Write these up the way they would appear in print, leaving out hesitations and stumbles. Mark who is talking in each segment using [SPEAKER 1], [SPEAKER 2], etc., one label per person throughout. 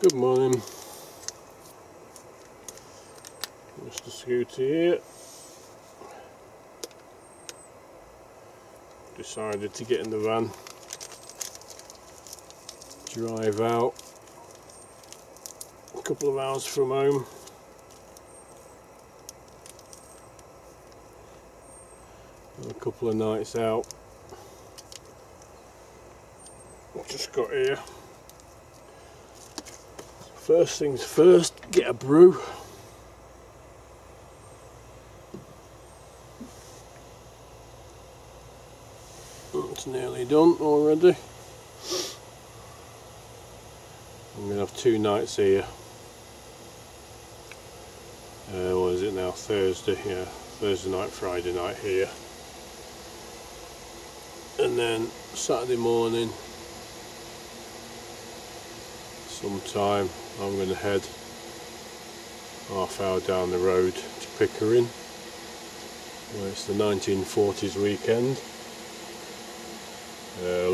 [SPEAKER 1] Good morning, Mr. Scooter here. Decided to get in the van, drive out a couple of hours from home. A couple of nights out. I've just got here. First things first, get a brew. It's nearly done already. I'm going to have 2 nights here. What is it now? Thursday, yeah. Thursday night, Friday night here. And then Saturday morning, sometime, I'm going to head half hour down the road to Pickering, where it's the 1940s weekend.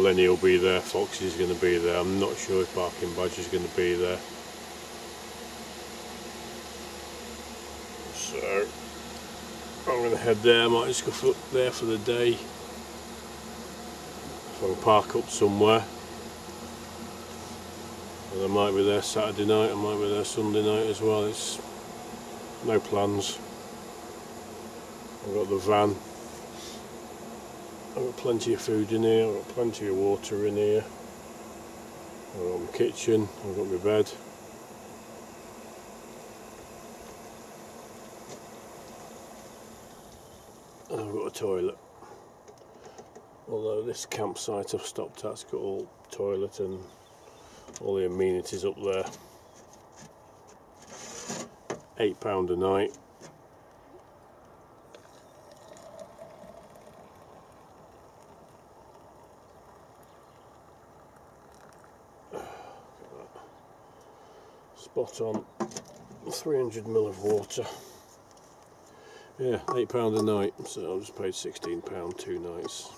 [SPEAKER 1] Lenny will be there, Foxy's going to be there. I'm not sure if Barking Badger's going to be there. So I'm going to head there. I might just go there for the day. If I can park up somewhere. And I might be there Saturday night, I might be there Sunday night as well. It's no plans. I've got the van. I've got plenty of food in here, I've got plenty of water in here. I've got my kitchen, I've got my bed. And I've got a toilet. Although this campsite I've stopped at, it's got all toilet and all the amenities up there. £8 a night. Spot on. 300ml of water. Yeah, £8 a night. So I just paid £16 2 nights.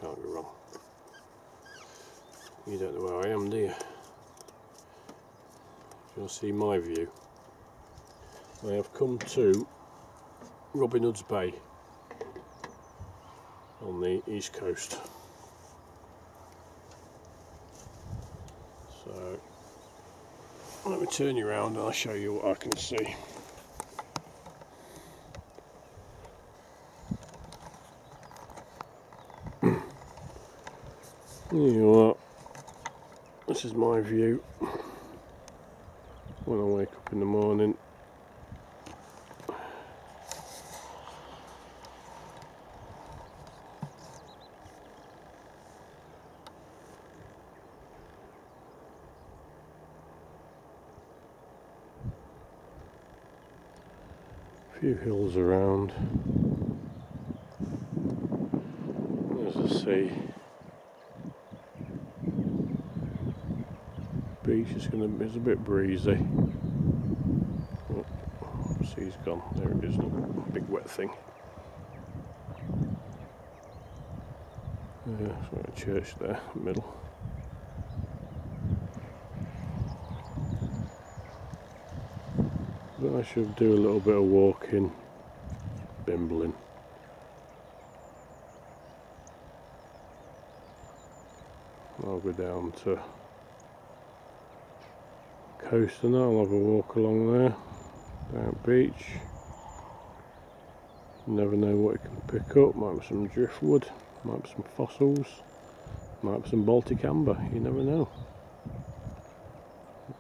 [SPEAKER 1] Can't go wrong. You don't know where I am, do you? You'll see my view. I have come to Robin Hood's Bay on the east coast. So let me turn you around and I'll show you what I can see. You know what? This is my view when I wake up in the morning. A few hills around. There's the sea. Beach is it's a bit breezy. Oh, sea's gone. There it is. Big wet thing. Yeah, there's got a church there, in the middle. But I should do a little bit of walking, bimbling. I'll go down to coast and I'll have a walk along there, down beach. You never know what you can pick up. Might be some driftwood, might be some fossils, might be some Baltic amber, you never know.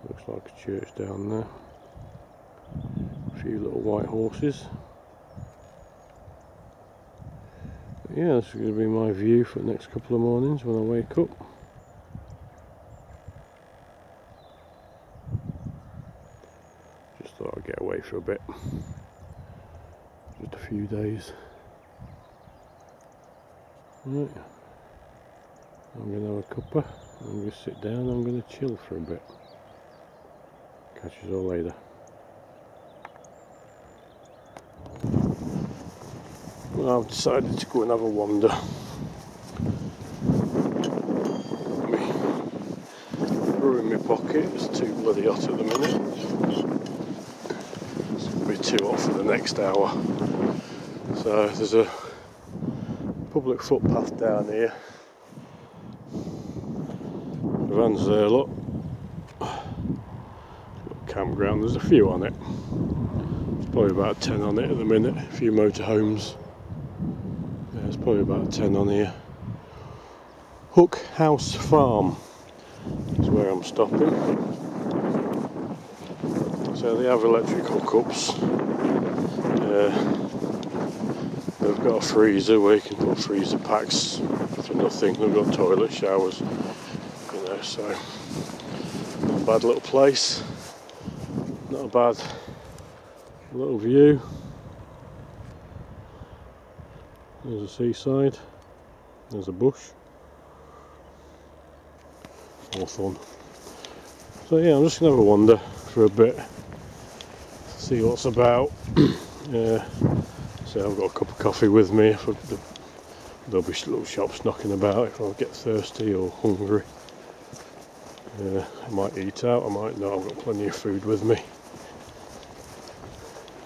[SPEAKER 1] Looks like a church down there. A few little white horses. But yeah, this is going to be my view for the next couple of mornings when I wake up. Thought I'd get away for a bit, just a few days. Right, I'm going to have a cuppa, I'm going to sit down, I'm going to chill for a bit. Catch you all later. Well, I've decided to go and have a wander. Brewing my pocket. It's too bloody hot at the minute. It's going to be too hot for the next hour. So there's a public footpath down here. The van's there, look. Campground, there's a few on it. There's probably about 10 on it at the minute. A few motorhomes. Yeah, there's probably about 10 on here. Hook House Farm is where I'm stopping. So they have electric hookups. They've got a freezer where you can put freezer packs for nothing. They've got toilet showers, you know, so not a bad little place. Not a bad little view. There's a seaside. There's a bush. Hawthorn. So yeah, I'm just going to have a wander for a bit, see what's about. So I've got a cup of coffee with me. There'll be little shops knocking about if I get thirsty or hungry. I might eat out, I might not. I've got plenty of food with me.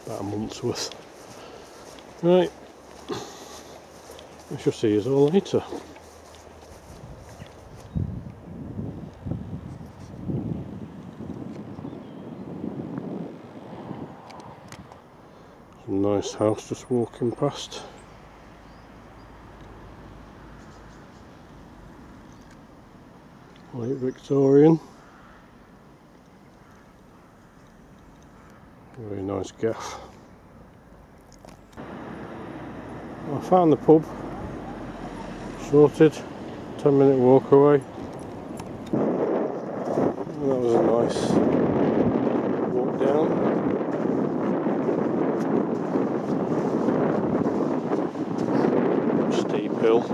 [SPEAKER 1] About a month's worth. Right. I shall see you all later. Nice house just walking past. Late Victorian. Very nice gaff. I found the pub. Sorted. 10-minute walk away. And that was a nice walk down. Hill. The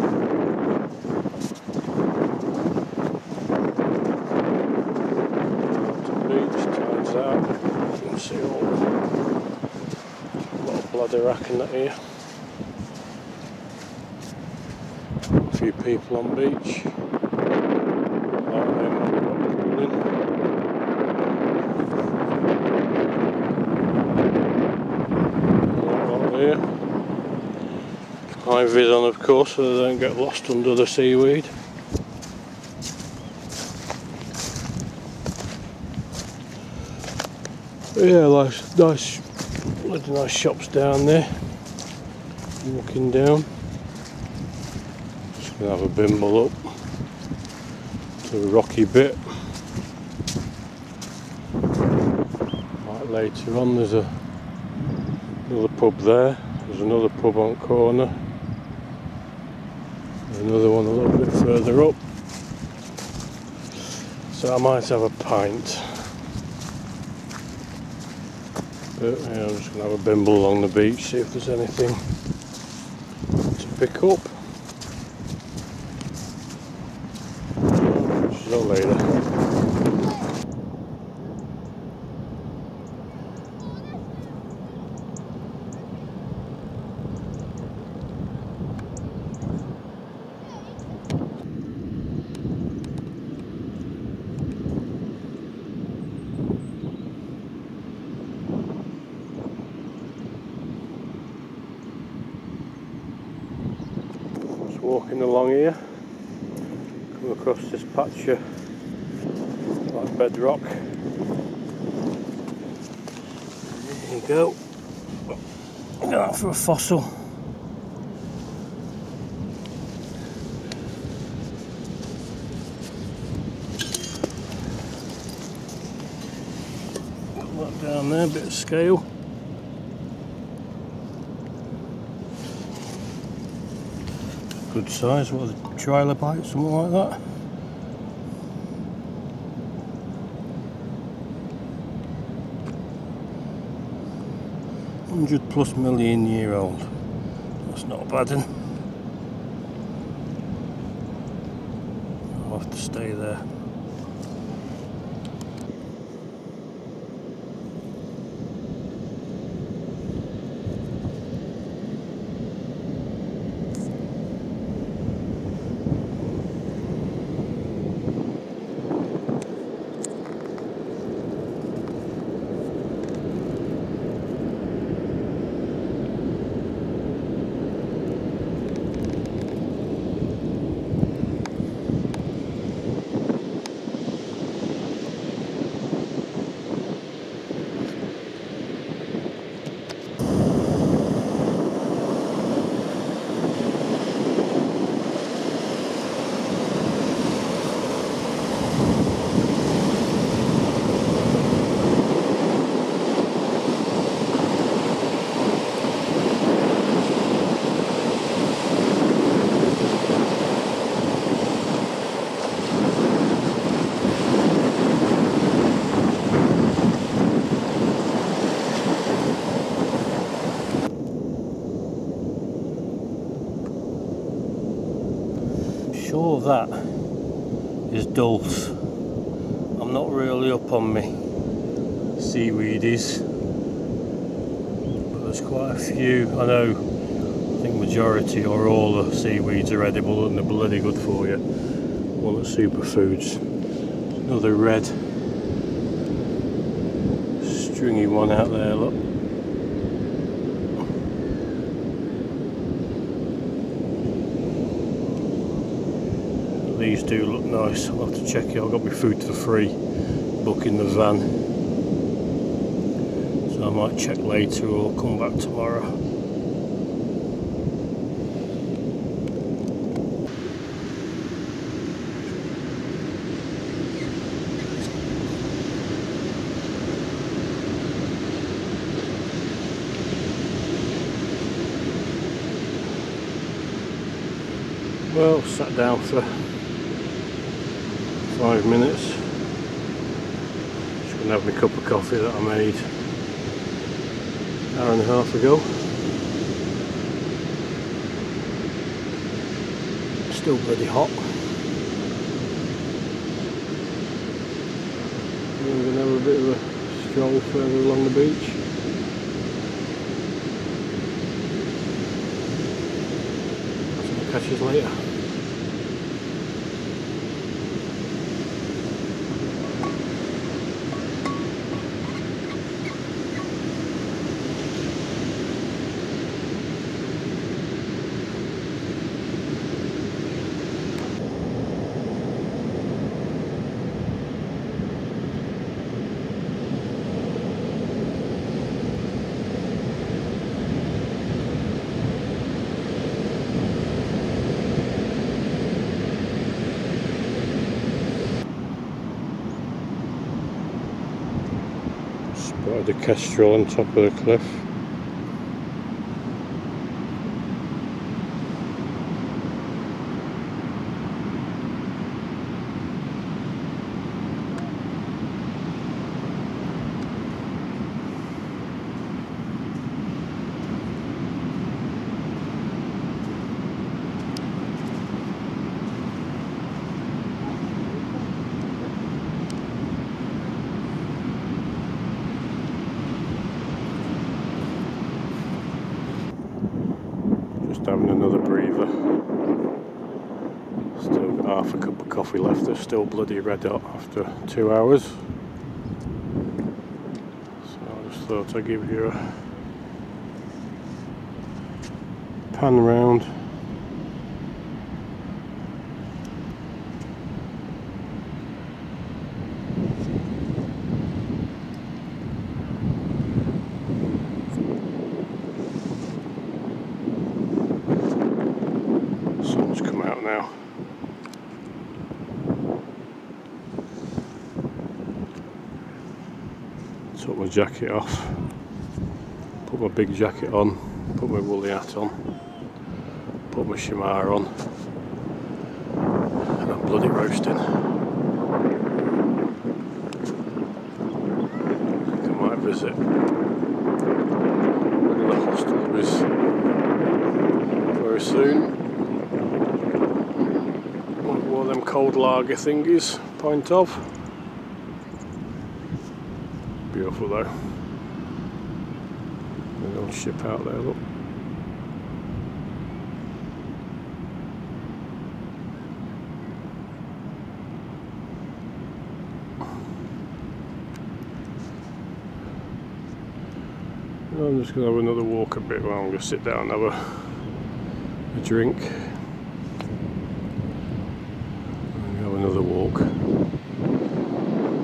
[SPEAKER 1] beach tides out. You can see all a lot of bladder and that here. A few people on beach. Here. High vis on, of course, so they don't get lost under the seaweed. But yeah, nice shops down there. Walking down. Just gonna have a bimble up to the rocky bit. Right, later on, there's another pub there. There's another pub on corner. Another one a little bit further up, so I might have a pint, but yeah, I'm just going to have a bimble along the beach, see if there's anything to pick up. See you later. Walking along here, come across this patch of like bedrock. There you go. Look at that for a fossil. Got that down there, a bit of scale. Good size, what are the trilobites, something like that. +100 million year old. That's not a bad one. I'll have to stay there. all of that is dulse. I'm not really up on me seaweedies, but there's quite a few. I think majority or all the seaweeds are edible and they're bloody good for you. One at Superfoods. Another red stringy one out there, look. These do look nice. I'll have to check it. I've got my food for free book in the van, so I might check later or come back tomorrow. Well, sat down for 5 minutes. Just gonna have my cup of coffee that I made an hour and a half ago. Still bloody hot. And we're gonna have a bit of a stroll further along the beach. So I'll catch you later. Spotted the kestrel on top of the cliff. Having another breather. Still got half a cup of coffee left. They're still bloody red hot after 2 hours. So I just thought I'd give you a pan round. Sun's come out now. Took my jacket off, put my big jacket on, put my woolly hat on, put my shimar on, and I'm bloody roasting. I think I might visit one of the hostelries very soon. One of them cold lager thingies, pint of. Beautiful though. An old ship out there, look. I'm just going to have another walk a bit. Well, I'm going to sit down and have a drink. And have another walk.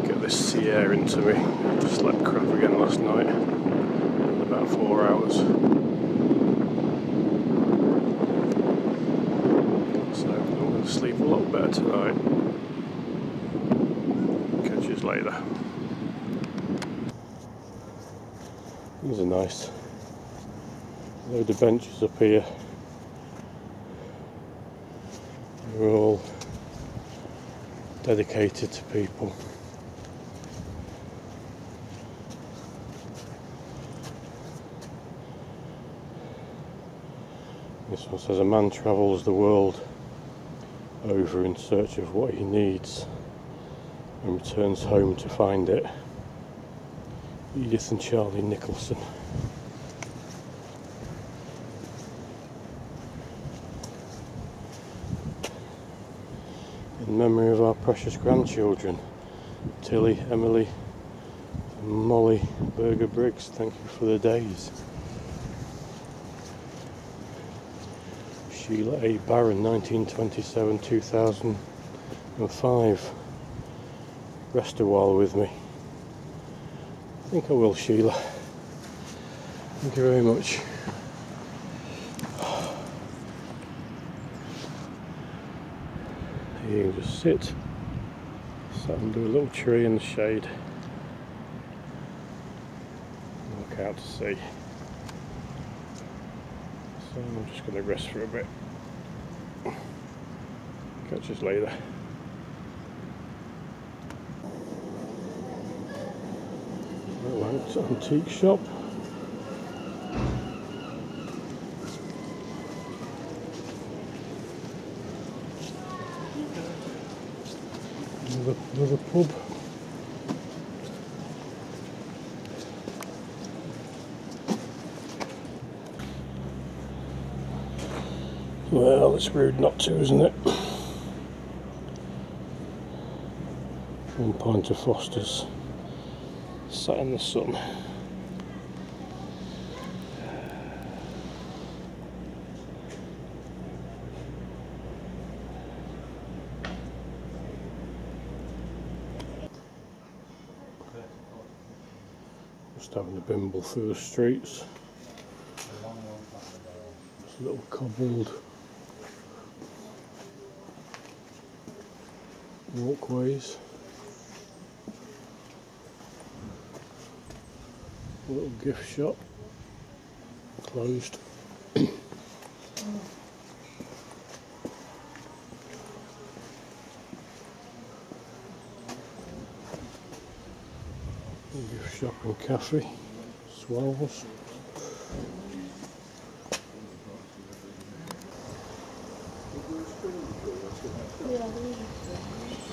[SPEAKER 1] Get this sea air into me. I slept crap again last night. About 4 hours. So I'm going to sleep a lot better tonight. Catch you later. These are nice. Load of benches up here. They're all dedicated to people. This one says a man travels the world over in search of what he needs and returns home to find it. Edith and Charlie Nicholson. In memory of our precious grandchildren, Tilly, Emily and Molly Berger Briggs, thank you for the days. Sheila A. Barron, 1927-2005. Rest a while with me. I think I will, Sheila. Thank you very much. You can just sit under a little tree in the shade. Look out to sea. So I'm just going to rest for a bit. Catch us later. Little antique shop. Another pub. Well, it's rude not to, isn't it? 1 pint of Foster's, sat in the sun. Just having a bimble through the streets. Just a little cobbled walkways. A little gift shop. Closed. Gift shop and cafe. Swells.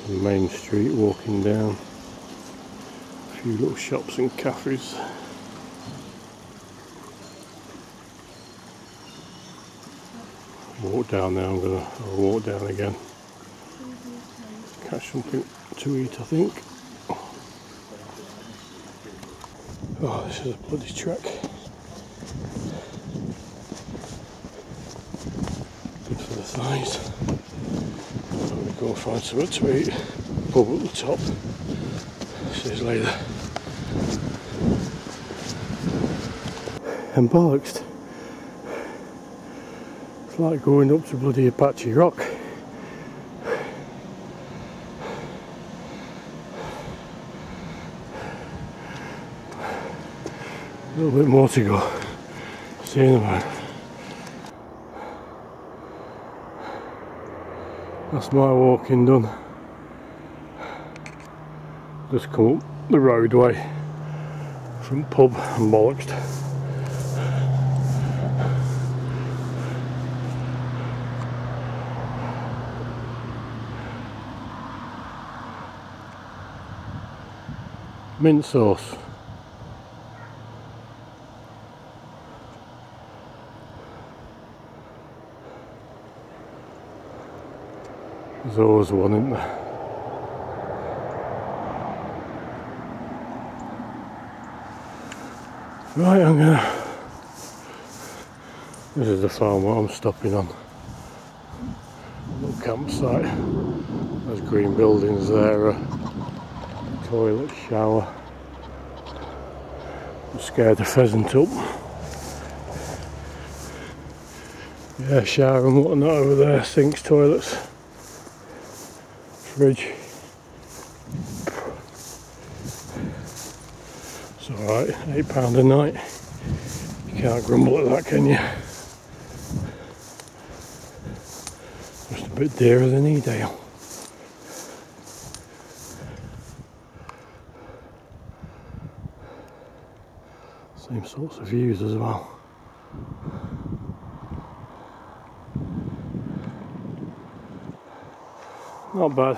[SPEAKER 1] Main street walking down. A few little shops and cafes. Walk down there, I'll walk down again. Catch something to eat, I think. Oh, this is a bloody trek. Good for the thighs. I'm going to go and find something to eat. Pub at the top. See you later. Embarrassed. It's like going up to bloody Apache Rock. A little bit more to go. See you in a minute. That's my walking done. Just come up the roadway from pub and bollocksed. Mint sauce. There's always one, isn't there? Right, this is the farm where I'm stopping on. Little campsite. There's green buildings there. Toilet, shower. I'm scared the pheasant up. Yeah, shower and whatnot over there. Sinks, toilets. Fridge. It's alright, £8 a night. You can't grumble at that, can you? Just a bit dearer than Edale. Same sorts of views as well. Not bad.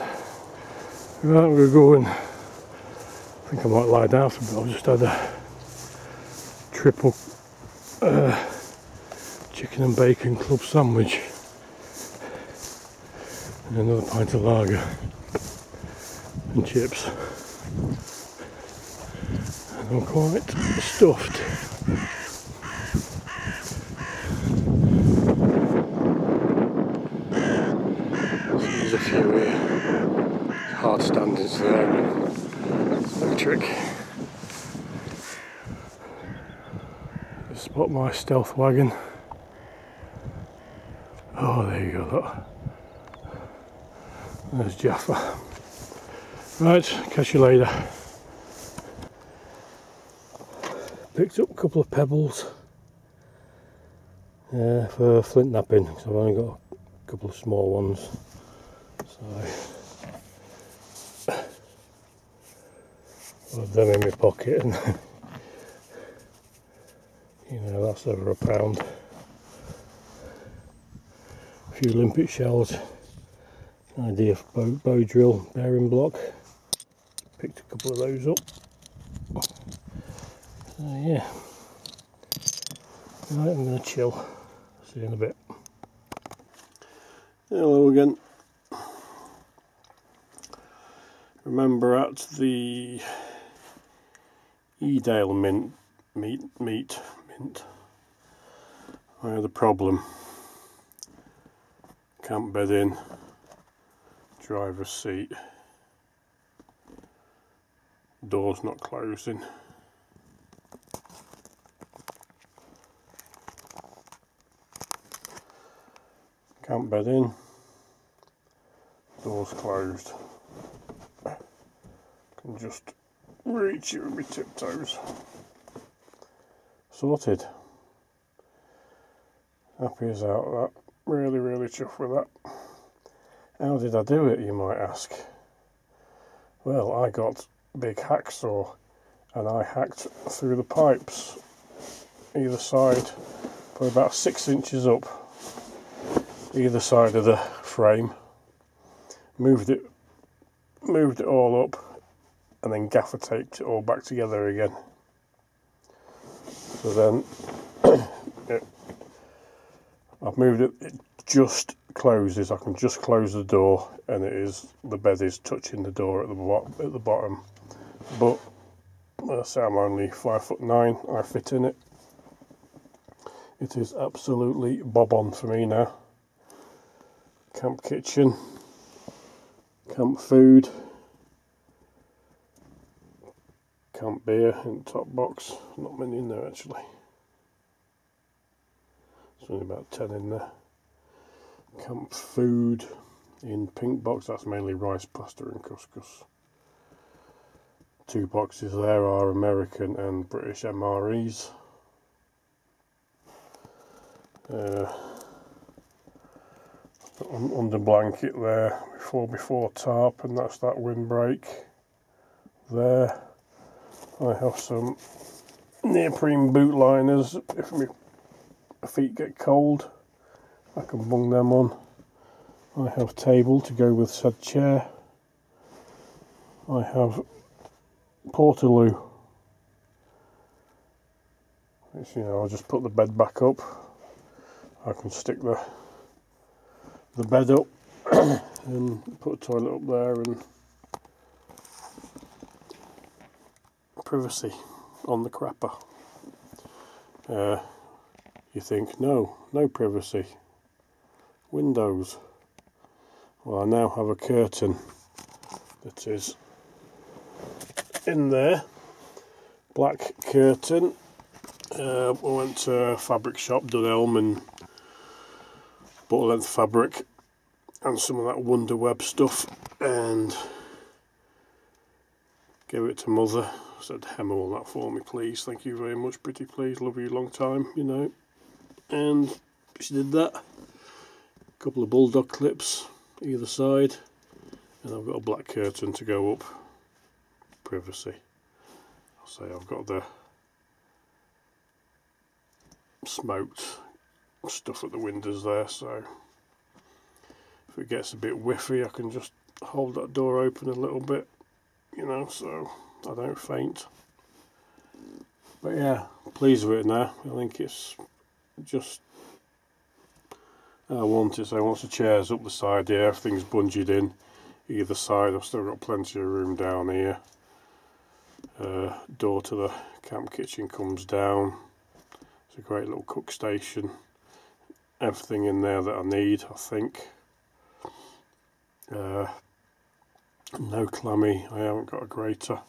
[SPEAKER 1] Right, I'm going to go and I think I might lie down for a bit. I've just had a triple chicken and bacon club sandwich and another pint of lager and chips. And I'm quite stuffed. There's a few hard standings there, electric. Spot my stealth wagon. Oh, there you go, look. There's Jaffa. Right, catch you later. Picked up a couple of pebbles for flint napping, because I've only got a couple of small ones. So I'll have them in my pocket, and you know, that's over £1. A few limpet shells, an idea for bow drill bearing block. Picked a couple of those up. So yeah, right, I'm going to chill. See you in a bit. Hello again. Remember at the Edale mint, I had a problem. Camp bed in, driver's seat, door's not closing. Camp bed in, door's closed. Can just reach it with my tiptoes. Sorted. Happy as out of that. Really, really chuffed with that. How did I do it, you might ask? Well, I got a big hacksaw and I hacked through the pipes either side, probably about 6 inches up either side of the frame. Moved it all up and then gaffer taped it all back together again. So then I've moved it, it just closes. I can just close the door and the bed is touching the door at the bottom. But I say I'm only 5'9", I fit in it. It is absolutely bob on for me now. Camp kitchen, camp food, camp beer in the top box. Not many in there actually. There's only about 10 in there. Camp food in pink box, that's mainly rice, pasta and couscous. 2 boxes there are American and British MREs. Under blanket there before tarp, and that's that windbreak there. I have some neoprene boot liners if my feet get cold. I can bung them on. I have table to go with said chair. I have portaloo, which, you know, I'll just put the bed back up. I can stick the bed up and put a toilet up there, and privacy on the crapper. You think, no privacy. Windows. Well, I now have a curtain that is in there. Black curtain. I went to a fabric shop, Dunelm, and bought a length of fabric and some of that Wonder Web stuff and gave it to Mother. I said, hem all that for me please, thank you very much, pretty please, love you a long time, you know. And she did that. A couple of bulldog clips either side, and I've got a black curtain to go up. Privacy. I'll say I've got the smoked stuff at the windows there, so if it gets a bit whiffy I can just hold that door open a little bit, you know, so I don't faint. But yeah, pleased with it now. I think it's just I want it. So once the chair's up the side here, everything's bungeed in either side. I've still got plenty of room down here. Door to the camp kitchen comes down. It's a great little cook station. Everything in there that I need, I think. No clammy. I haven't got a grater.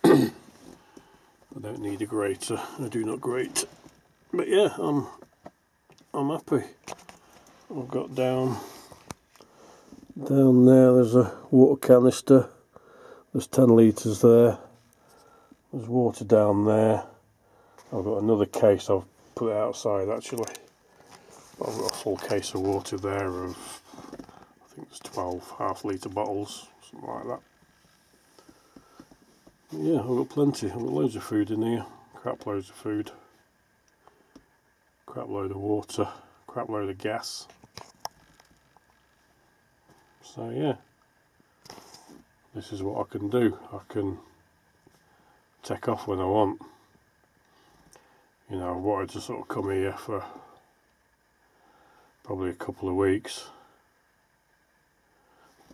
[SPEAKER 1] I don't need a grater. I do not grate. But yeah, I'm happy. I've got down there. There's a water canister. There's 10 litres there. There's water down there. I've got another case. I've put it outside actually. I've got a full case of water there of, I think there's 12 half-litre bottles, something like that. But yeah, I've got plenty. I've got loads of food in here. Crap loads of food. Crap load of water. Crap load of gas. So yeah, this is what I can do. I can take off when I want. You know, I wanted to sort of come here for probably a couple of weeks,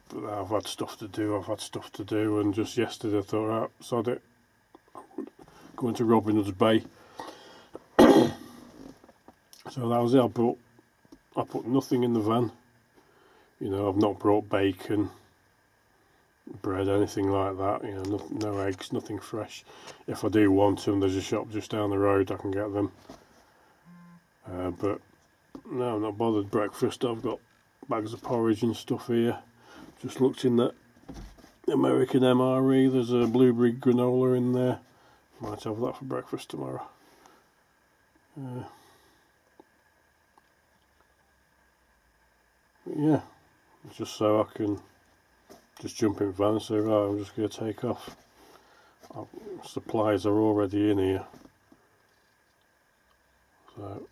[SPEAKER 1] but I've had stuff to do, and just yesterday I thought, right, sod it, going to Robin Hood's Bay. So that was it. I put nothing in the van. You know, I've not brought bacon, bread, anything like that. You know, no eggs, nothing fresh. If I do want them, there's a shop just down the road, I can get them. But no, I'm not bothered. Breakfast, I've got bags of porridge and stuff here. Just looked in that American MRE, there's a blueberry granola in there. Might have that for breakfast tomorrow. Yeah, just so I can just jump in the van and say, right, I'm just going to take off. Supplies are already in here. So,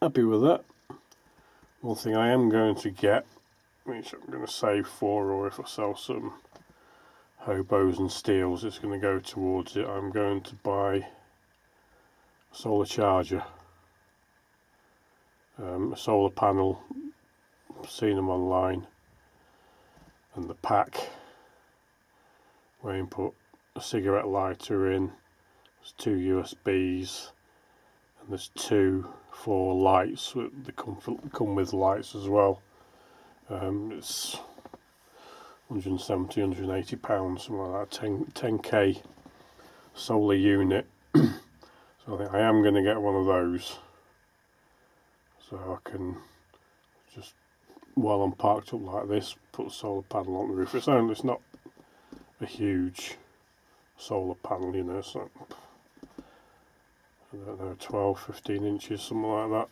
[SPEAKER 1] happy with that. One thing I am going to get, which I'm going to save for, or if I sell some hobos and steels, it's going to go towards it. I'm going to buy a solar charger, a solar panel. I've seen them online, and the pack where you put a cigarette lighter in. There's 2 USBs, and there's 4 lights. They come with lights as well. It's 170, 180 pounds, something like that. 10k solar unit. So I think I am going to get one of those, so I can just, while I'm parked up like this, put a solar panel on the roof. It's not a huge solar panel, you know, it's like, I don't know, 12, 15 inches, something like that.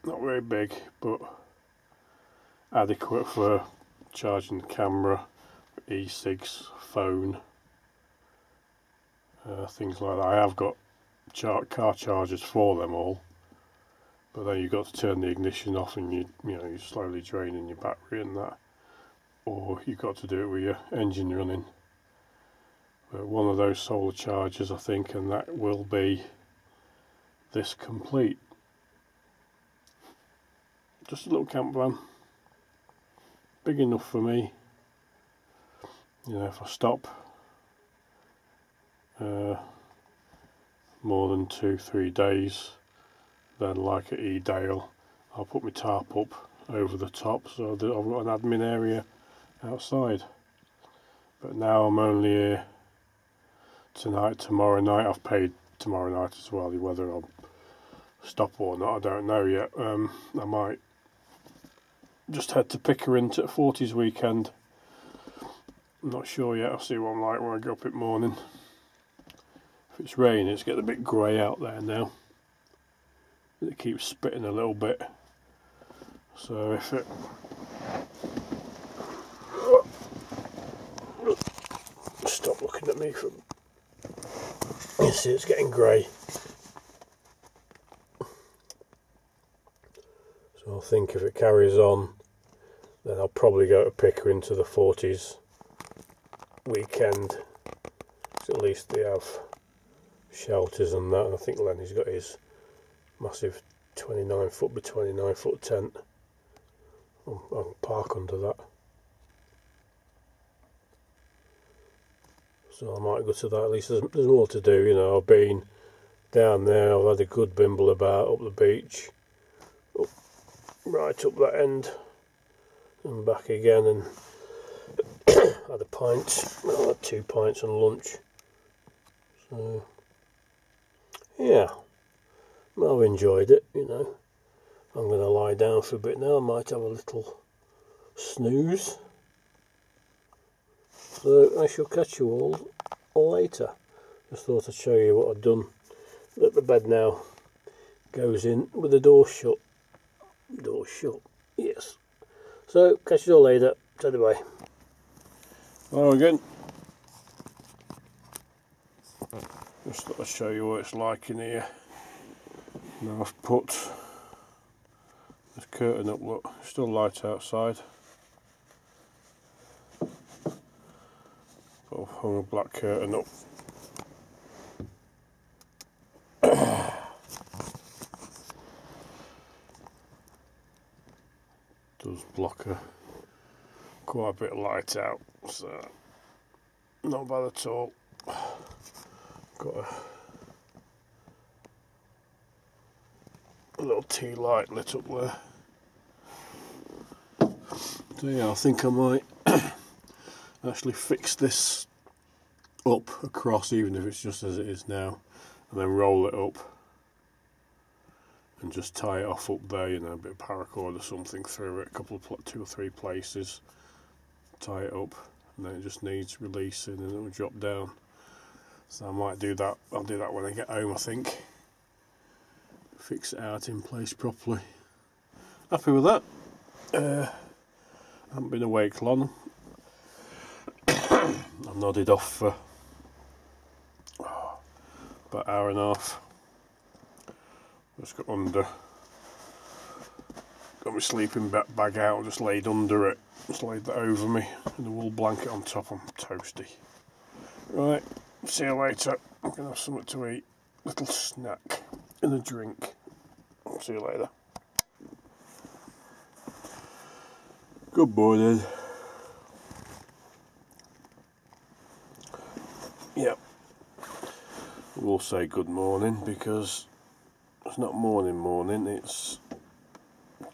[SPEAKER 1] Not very big, but adequate for charging the camera, e-cigs, phone, things like that. I have got car chargers for them all, but then you've got to turn the ignition off, and you're slowly draining your battery and that, or you've got to do it with your engine running. But one of those solar chargers, I think, and that will be this complete. Just a little camp van, big enough for me. You know, if I stop more than 2-3 days, then like at Edale, I'll put my tarp up over the top so that I've got an admin area outside. But now I'm only here tonight, tomorrow night. I've paid tomorrow night as well. Whether I'll stop or not, I don't know yet. I might just head to Pickering to 40s weekend. I'm not sure yet. I'll see what I'm like when I go up in the morning. If it's raining, it's getting a bit grey out there now. It keeps spitting a little bit. So if it... Stop looking at me from... You see, it's getting grey. So think if it carries on, then I'll probably go to Pickering to the 40s weekend. So at least they have shelters and that, and I think Lenny's got his massive 29 foot by 29 foot tent. I'll park under that. So I might go to that. At least there's more to do, you know. I've been down there, I've had a good bimble about up the beach, right up that end and back again, and had a pint, well, I had 2 pints and lunch. So yeah, I've enjoyed it, you know. I'm going to lie down for a bit now. I might have a little snooze. So I shall catch you all later. Just thought I'd show you what I've done. That the bed now goes in with the door shut. Door shut, yes. So catch you all later. Take it away. Hello again. Just thought I'd show you what it's like in here. Now I've put this curtain up, look, still light outside. But I've hung a black curtain up. Does block quite a bit of light out, so not bad at all. Got a little tea light lit up there. So yeah, I think I might actually fix this up across, even if it's just as it is now, and then roll it up and just tie it off up there, you know, a bit of paracord or something through it, a couple of 2 or 3 places, tie it up, and then it just needs releasing and it'll drop down. So I might do that. I'll do that when I get home, I think. Fix it out in place properly. Happy with that. Haven't been awake long. I've nodded off for about an hour and a half. Just got under, got my sleeping bag out, just laid under it, just laid that over me, and a wool blanket on top. I'm toasty. Right, see you later. I'm going to have something to eat, little snack and a drink. See you later. Good morning. Yep, we'll say good morning because it's not morning, it's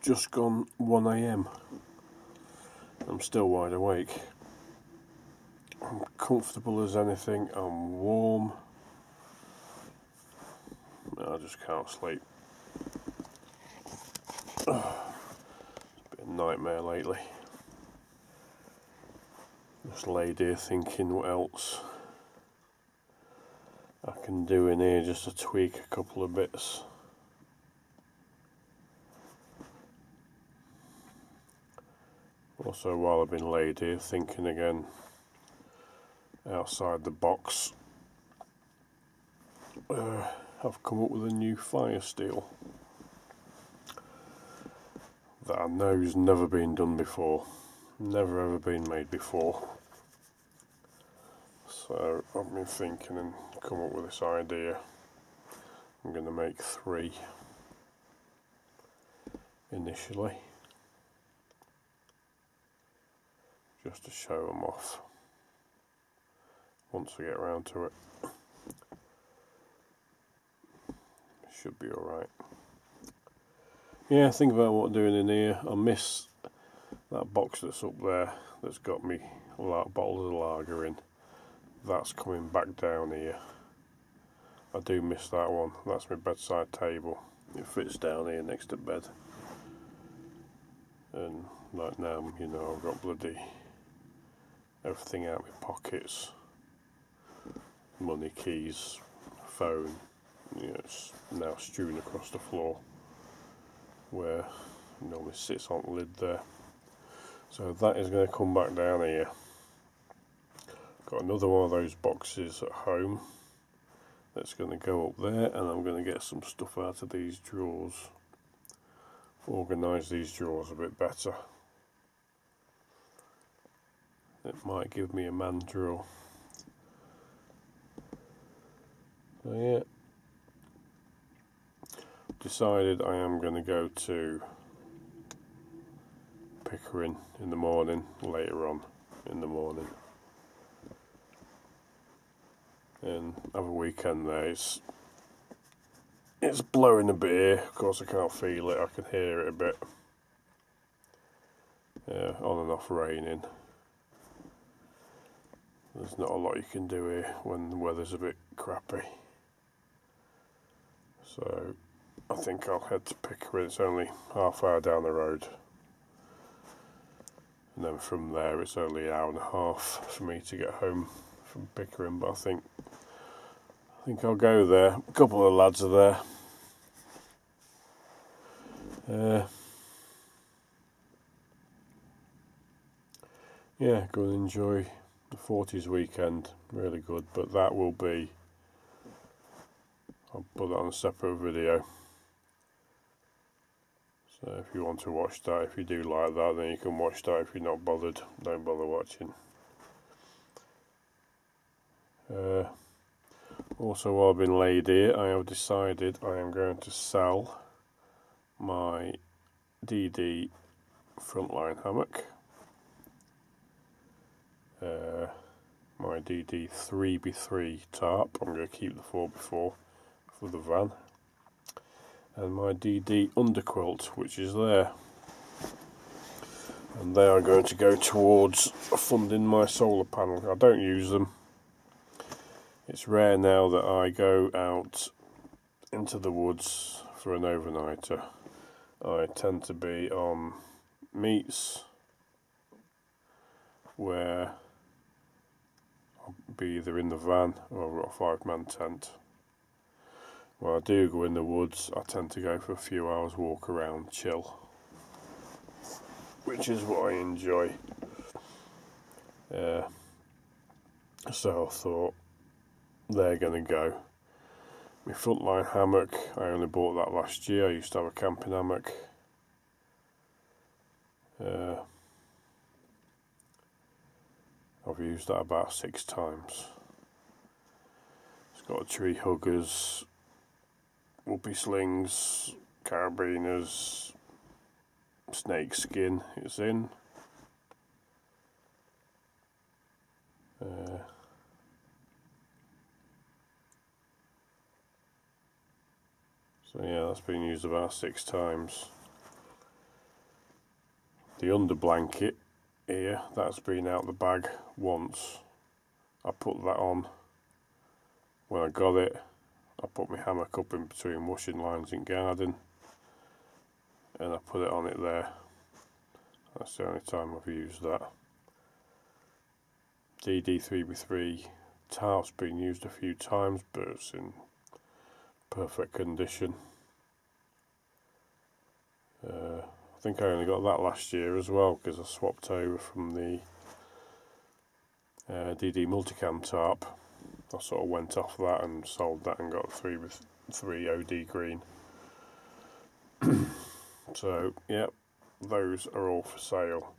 [SPEAKER 1] just gone 1 AM. I'm still wide awake. I'm comfortable as anything, I'm warm. I just can't sleep. It's been a nightmare lately. Just laid here thinking what else I can do in here just to tweak a couple of bits. Also, while I've been laid here thinking again outside the box, I've come up with a new fire steel that I know has never been done before, never ever been made before. So I've been thinking and come up with this idea. I'm going to make 3 initially, just to show them off once we get around to it. Should be alright. Yeah, think about what I'm doing in here. I miss that box that's up there that's got me bottles of lager in. That's coming back down here. I do miss that one. That's my bedside table. It fits down here next to bed. And like now, you know, I've got bloody everything out of my pockets. Money, keys, phone. You know, it's now strewn across the floor where it normally sits on the lid there. So that is going to come back down here. Got another one of those boxes at home that's going to go up there, and I'm going to get some stuff out of these drawers organise these drawers a bit better. It might give me a man drawer. So yeah, decided I am going to go to Pickering in the morning, later on in the morning, and have a weekend there. It's blowing a bit here, of course I can't feel it, I can hear it a bit, on and off raining. There's not a lot you can do here when the weather's a bit crappy. So I think I'll head to Pickering. It's only half hour down the road. And then from there it's only an hour and a half for me to get home from Pickering. But I think I'll go there. A couple of lads are there. Yeah, go and enjoy the 40s weekend. Really good. But that will be, I'll put that on a separate video. So if you want to watch that, if you do like that, then you can watch that. If you're not bothered, don't bother watching. Also, while I've been laid here, I have decided I am going to sell my DD frontline hammock, my DD 3x3 tarp. I'm going to keep the 4x4 for the van, and my DD underquilt, which is there, and they are going to go towards funding my solar panel. I don't use them. It's rare now that I go out into the woods for an overnighter. I tend to be on meets where I'll be either in the van or I've got a 5-man tent. When I do go in the woods, I tend to go for a few hours walk around, chill, which is what I enjoy. So I thought, they're going to go. My frontline hammock, I only bought that last year. I used to have a camping hammock. I've used that about 6 times. It's got tree huggers, whoopee slings, carabiners, snake skin it's in. So yeah, that's been used about 6 times. The under blanket here, that's been out the bag once. I put that on when I got it. I put my hammock up in between washing lines in garden, and I put it on it there. That's the only time I've used that. DD 3x3 tarp's been used a few times, but it's in perfect condition. I think I only got that last year as well, because I swapped over from the DD multicam tarp. I sort of went off that and sold that and got 3x3 OD green. So yeah, those are all for sale,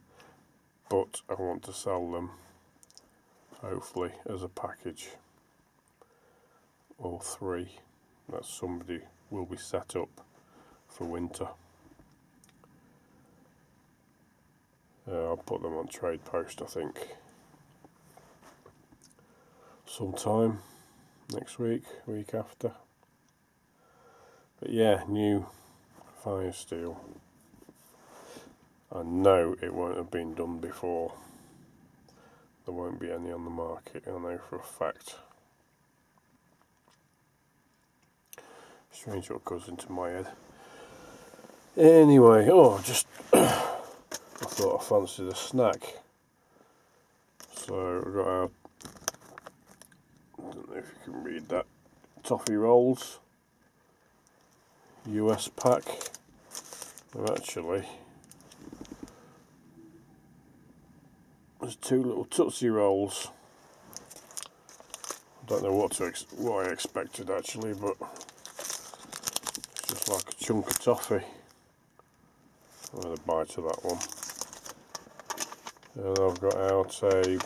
[SPEAKER 1] but I want to sell them hopefully as a package, all 3, that somebody will be set up for winter. I'll put them on trade post, I think, sometime next week, week after. But yeah, new fire steel. I know it won't have been done before. There won't be any on the market, I know for a fact. Strange what goes into my head. Anyway, I thought I fancied a snack. So we've got our, I don't know if you can read that, toffee rolls, US pack. And actually, there's 2 little Tootsie Rolls. I don't know what I expected actually, but it's just like a chunk of toffee. I had a bite of that one. And I've got out a,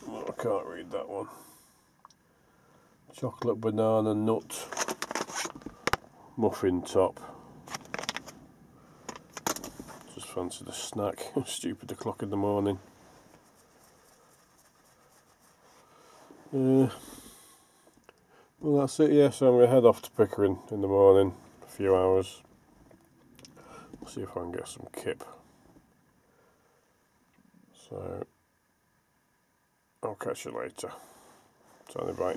[SPEAKER 1] oh, I can't read that one, chocolate banana nut muffin top. Just fancied a snack. Stupid o'clock in the morning. Well, that's it, yeah, so I'm going to head off to Pickering in the morning, a few hours. See if I can get some kip. So, I'll catch you later. Bye.